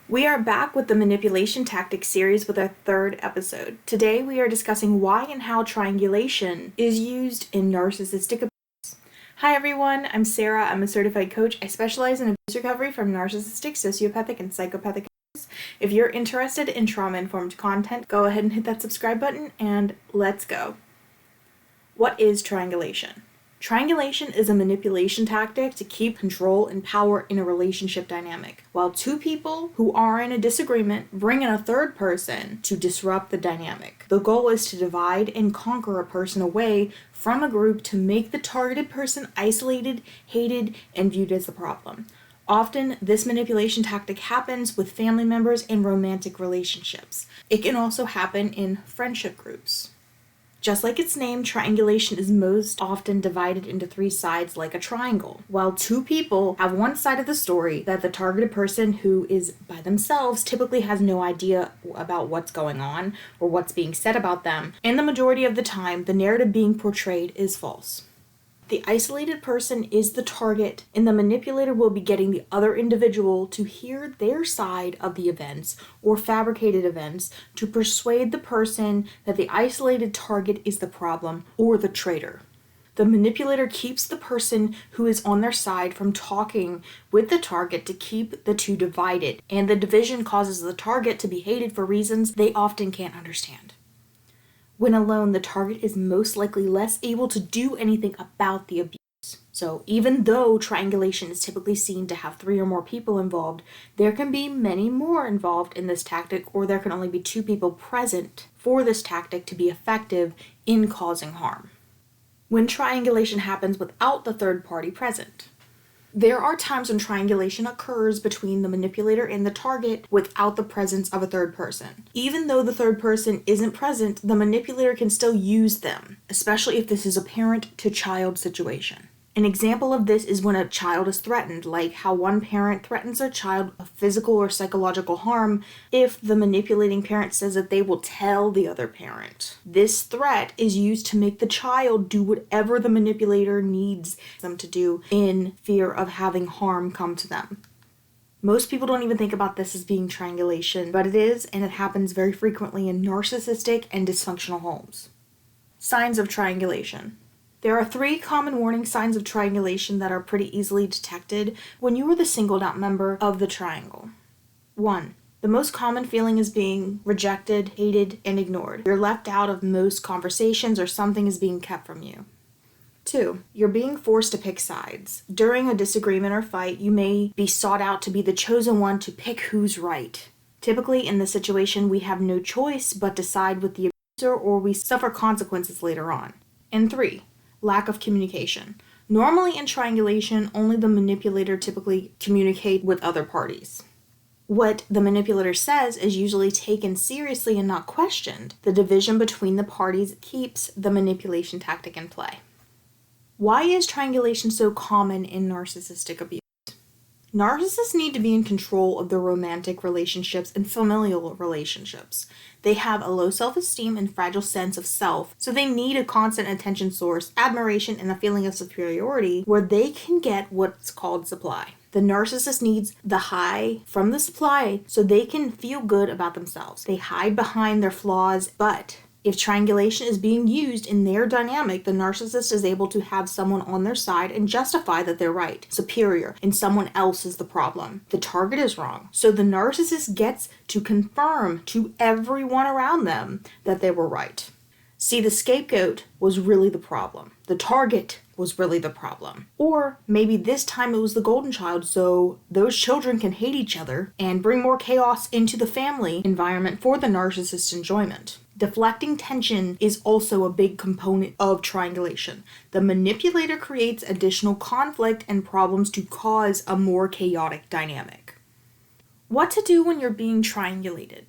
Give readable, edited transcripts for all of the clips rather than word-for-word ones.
We are back with the Manipulation Tactics series with our third episode. Today we are discussing why and how triangulation is used in narcissistic abuse. Hi everyone, I'm Sarah. I'm a certified coach. I specialize in abuse recovery from narcissistic, sociopathic, and psychopathic abuse. If you're interested in trauma-informed content, go ahead and hit that subscribe button and let's go. What is triangulation? Triangulation is a manipulation tactic to keep control and power in a relationship dynamic, while two people who are in a disagreement bring in a third person to disrupt the dynamic. The goal is to divide and conquer a person away from a group to make the targeted person isolated, hated, and viewed as the problem. Often, this manipulation tactic happens with family members in romantic relationships. It can also happen in friendship groups. Just like its name, triangulation is most often divided into three sides like a triangle. While two people have one side of the story that the targeted person who is by themselves typically has no idea about what's going on or what's being said about them, and the majority of the time, the narrative being portrayed is false. The isolated person is the target, and the manipulator will be getting the other individual to hear their side of the events or fabricated events to persuade the person that the isolated target is the problem or the traitor. The manipulator keeps the person who is on their side from talking with the target to keep the two divided, and the division causes the target to be hated for reasons they often can't understand. When alone, the target is most likely less able to do anything about the abuse. So even though triangulation is typically seen to have 3 or more people involved, there can be many more involved in this tactic, or there can only be 2 people present for this tactic to be effective in causing harm. When triangulation happens without the third party present. There are times when triangulation occurs between the manipulator and the target without the presence of a third person. Even though the third person isn't present, the manipulator can still use them, especially if this is a parent-to-child situation. An example of this is when a child is threatened, like how one parent threatens their child of physical or psychological harm if the manipulating parent says that they will tell the other parent. This threat is used to make the child do whatever the manipulator needs them to do in fear of having harm come to them. Most people don't even think about this as being triangulation, but it is, and it happens very frequently in narcissistic and dysfunctional homes. Signs of triangulation. There are 3 common warning signs of triangulation that are pretty easily detected when you are the singled out member of the triangle. 1. The most common feeling is being rejected, hated, and ignored. You're left out of most conversations or something is being kept from you. 2. You're being forced to pick sides. During a disagreement or fight, you may be sought out to be the chosen one to pick who's right. Typically, in this situation, we have no choice but to side with the abuser or we suffer consequences later on. And 3. Lack of communication. Normally in triangulation, only the manipulator typically communicate with other parties. What the manipulator says is usually taken seriously and not questioned. The division between the parties keeps the manipulation tactic in play. Why is triangulation so common in narcissistic abuse? Narcissists need to be in control of their romantic relationships and familial relationships. They have a low self-esteem and fragile sense of self, so they need a constant attention source, admiration, and a feeling of superiority where they can get what's called supply. The narcissist needs the high from the supply so they can feel good about themselves. They hide behind their flaws, but if triangulation is being used in their dynamic, the narcissist is able to have someone on their side and justify that they're right, superior, and someone else is the problem. The target is wrong. So the narcissist gets to confirm to everyone around them that they were right. See, the scapegoat was really the problem. The target was really the problem. Or maybe this time it was the golden child, so those children can hate each other and bring more chaos into the family environment for the narcissist's enjoyment. Deflecting tension is also a big component of triangulation. The manipulator creates additional conflict and problems to cause a more chaotic dynamic. What to do when you're being triangulated?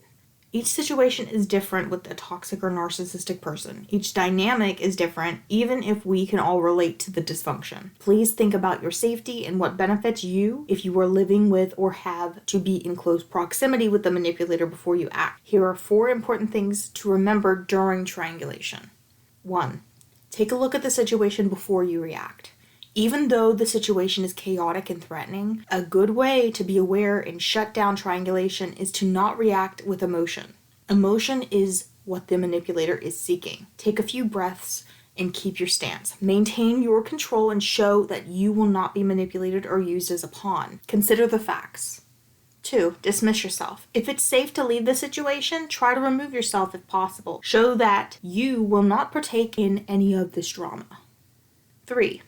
Each situation is different with a toxic or narcissistic person. Each dynamic is different, even if we can all relate to the dysfunction. Please think about your safety and what benefits you if you are living with or have to be in close proximity with the manipulator before you act. Here are 4 important things to remember during triangulation. 1. Take a look at the situation before you react. Even though the situation is chaotic and threatening, a good way to be aware and shut down triangulation is to not react with emotion. Emotion is what the manipulator is seeking. Take a few breaths and keep your stance. Maintain your control and show that you will not be manipulated or used as a pawn. Consider the facts. 2. Dismiss yourself. If it's safe to leave the situation, try to remove yourself if possible. Show that you will not partake in any of this drama. 3.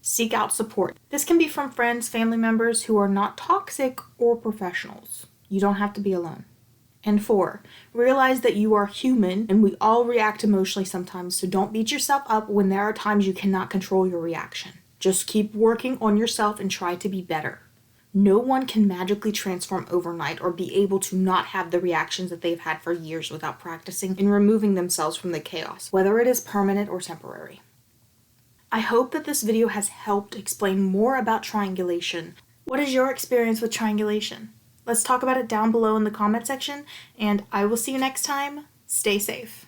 Seek out support. This can be from friends, family members who are not toxic or professionals. You don't have to be alone. And 4, realize that you are human and we all react emotionally sometimes, so don't beat yourself up when there are times you cannot control your reaction. Just keep working on yourself and try to be better. No one can magically transform overnight or be able to not have the reactions that they've had for years without practicing and removing themselves from the chaos, whether it is permanent or temporary. I hope that this video has helped explain more about triangulation. What is your experience with triangulation? Let's talk about it down below in the comment section, and I will see you next time. Stay safe.